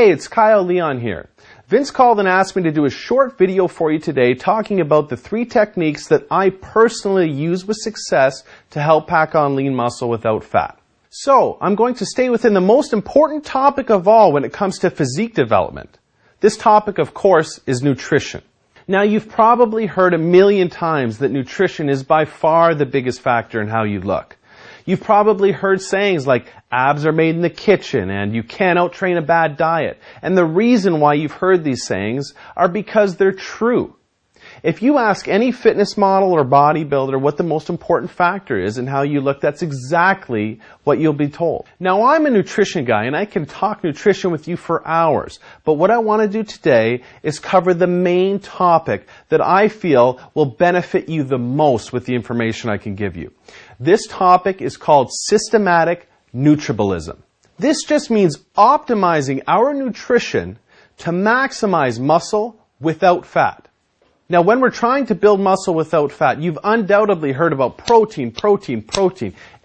Hey, it's Kyle Leon here. Vince called and asked me to do a short video for you today talking about the 3 techniques that I personally use with success to help pack on lean muscle without fat. So, I'm going to stay within the most important topic of all when it comes to physique development. This topic, of course, is nutrition. Now, you've probably heard a million times that nutrition is by far the biggest factor in how you look. You've probably heard sayings like, abs are made in the kitchen and you can't out-train a bad diet. And the reason why you've heard these sayings are because they're true. If you ask any fitness model or bodybuilder what the most important factor is in how you look, that's exactly what you'll be told. Now, I'm a nutrition guy and I can talk nutrition with you for hours, but what I want to do today is cover the main topic that I feel will benefit you the most with the information I can give you. This topic is called systematic nutritionism. This just means optimizing our nutrition to maximize muscle without fat. Now, when we're trying to build muscle without fat, you've undoubtedly heard about protein.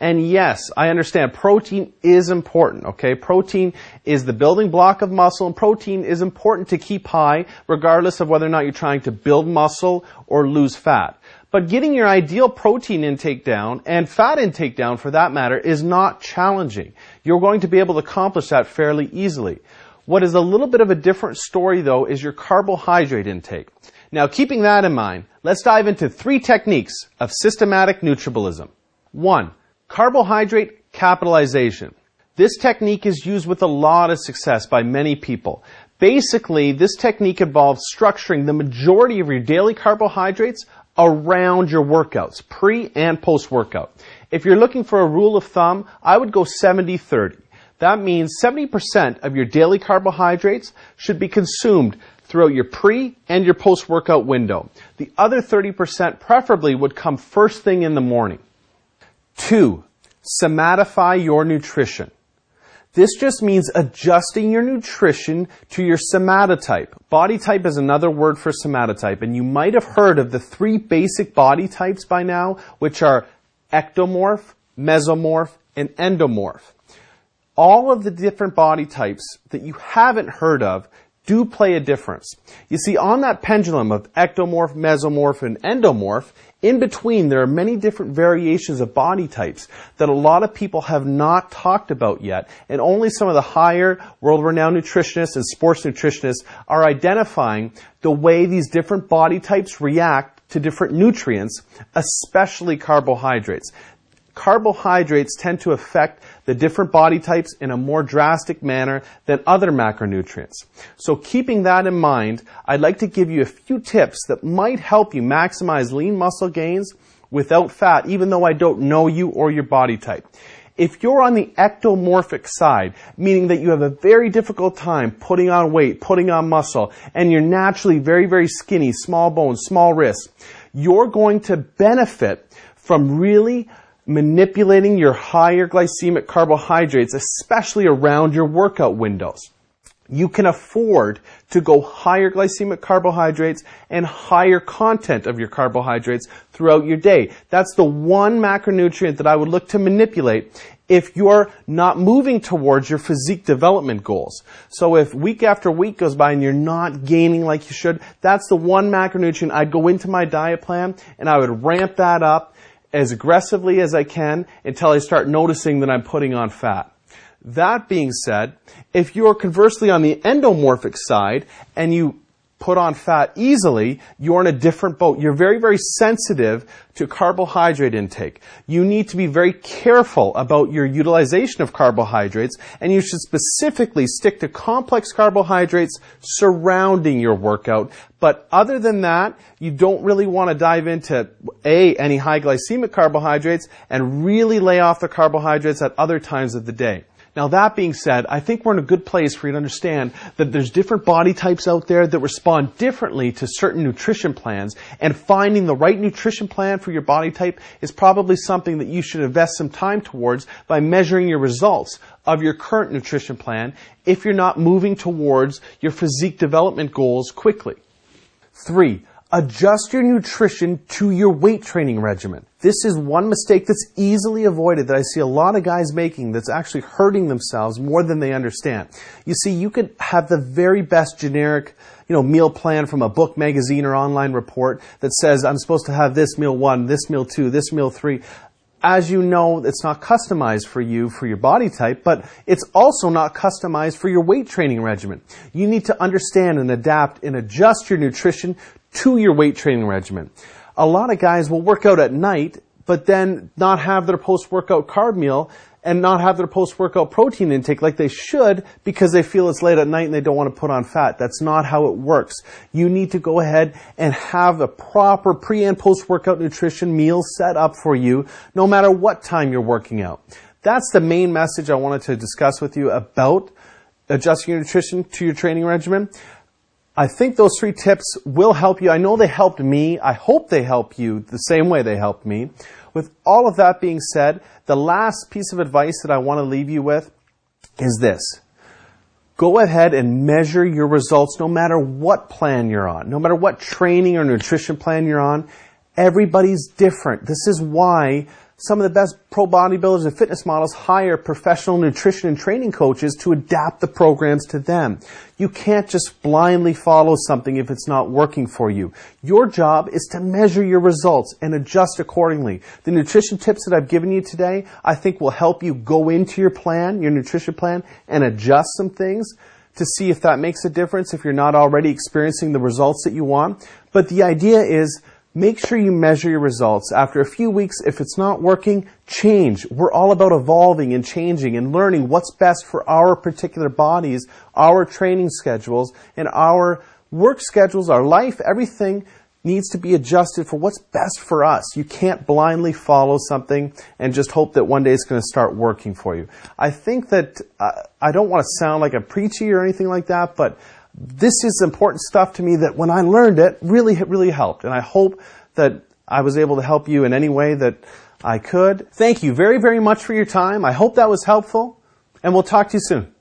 And yes, I understand protein is important, okay? Protein is the building block of muscle, and protein is important to keep high regardless of whether or not you're trying to build muscle or lose fat. But getting your ideal protein intake down, and fat intake down for that matter, is not challenging. You're going to be able to accomplish that fairly easily. What is a little bit of a different story, though, is your carbohydrate intake. Now, keeping that in mind, let's dive into 3 techniques of systematic nutritionism. 1. Carbohydrate capitalization. This technique is used with a lot of success by many people. Basically, this technique involves structuring the majority of your daily carbohydrates around your workouts, pre and post-workout. If you're looking for a rule of thumb, I would go 70-30. That means 70% of your daily carbohydrates should be consumed throughout your pre and your post-workout window. The other 30% preferably would come first thing in the morning. 2. Somatify your nutrition. This just means adjusting your nutrition to your somatotype. Body type is another word for somatotype, and you might have heard of the 3 basic body types by now, which are ectomorph, mesomorph, and endomorph. All of the different body types that you haven't heard of do play a difference. You see, on that pendulum of ectomorph, mesomorph, and endomorph, in between there are many different variations of body types that a lot of people have not talked about yet, and only some of the higher world-renowned nutritionists and sports nutritionists are identifying the way these different body types react to different nutrients, especially carbohydrates. Carbohydrates tend to affect the different body types in a more drastic manner than other macronutrients. So keeping that in mind, I'd like to give you a few tips that might help you maximize lean muscle gains without fat, even though I don't know you or your body type. If you're on the ectomorphic side, meaning that you have a very difficult time putting on weight, putting on muscle, and you're naturally very, very skinny, small bones, small wrists, you're going to benefit from really manipulating your higher glycemic carbohydrates, especially around your workout windows. You can afford to go higher glycemic carbohydrates and higher content of your carbohydrates throughout your day. That's the one macronutrient that I would look to manipulate if you're not moving towards your physique development goals. So if week after week goes by and you're not gaining like you should, that's the one macronutrient I'd go into my diet plan and I would ramp that up as aggressively as I can until I start noticing that I'm putting on fat. That being said, if you're conversely on the endomorphic side and you put on fat easily, you're in a different boat. You're very, very sensitive to carbohydrate intake. You need to be very careful about your utilization of carbohydrates, and you should specifically stick to complex carbohydrates surrounding your workout. But other than that, you don't really want to dive into any high glycemic carbohydrates and really lay off the carbohydrates at other times of the day. Now, that being said, I think we're in a good place for you to understand that there's different body types out there that respond differently to certain nutrition plans, and finding the right nutrition plan for your body type is probably something that you should invest some time towards by measuring your results of your current nutrition plan if you're not moving towards your physique development goals quickly. 3. Adjust your nutrition to your weight training regimen. This is one mistake that's easily avoided that I see a lot of guys making that's actually hurting themselves more than they understand. You see, you could have the very best generic, meal plan from a book, magazine, or online report that says, I'm supposed to have this meal 1, this meal 2, this meal 3. As you know, it's not customized for you, for your body type, but it's also not customized for your weight training regimen. You need to understand and adapt and adjust your nutrition to your weight training regimen. A lot of guys will work out at night, but then not have their post-workout carb meal and not have their post-workout protein intake like they should because they feel it's late at night and they don't want to put on fat. That's not how it works. You need to go ahead and have a proper pre- and post-workout nutrition meal set up for you no matter what time you're working out. That's the main message I wanted to discuss with you about adjusting your nutrition to your training regimen. I think those 3 tips will help you. I know they helped me. I hope they help you the same way they helped me. With all of that being said, the last piece of advice that I want to leave you with is this. Go ahead and measure your results no matter what plan you're on, no matter what training or nutrition plan you're on. Everybody's different. This is why some of the best pro bodybuilders and fitness models hire professional nutrition and training coaches to adapt the programs to them. You can't just blindly follow something if it's not working for you. Your job is to measure your results and adjust accordingly. The nutrition tips that I've given you today, I think will help you go into your plan, your nutrition plan, and adjust some things to see if that makes a difference if you're not already experiencing the results that you want. But the idea is, make sure you measure your results. After a few weeks, if it's not working, change. We're all about evolving and changing and learning what's best for our particular bodies, our training schedules, and our work schedules, our life. Everything needs to be adjusted for what's best for us. You can't blindly follow something and just hope that one day it's going to start working for you. I think that I don't want to sound like a preachy or anything like that, but this is important stuff to me that when I learned it, really helped. And I hope that I was able to help you in any way that I could. Thank you very much for your time. I hope that was helpful, and we'll talk to you soon.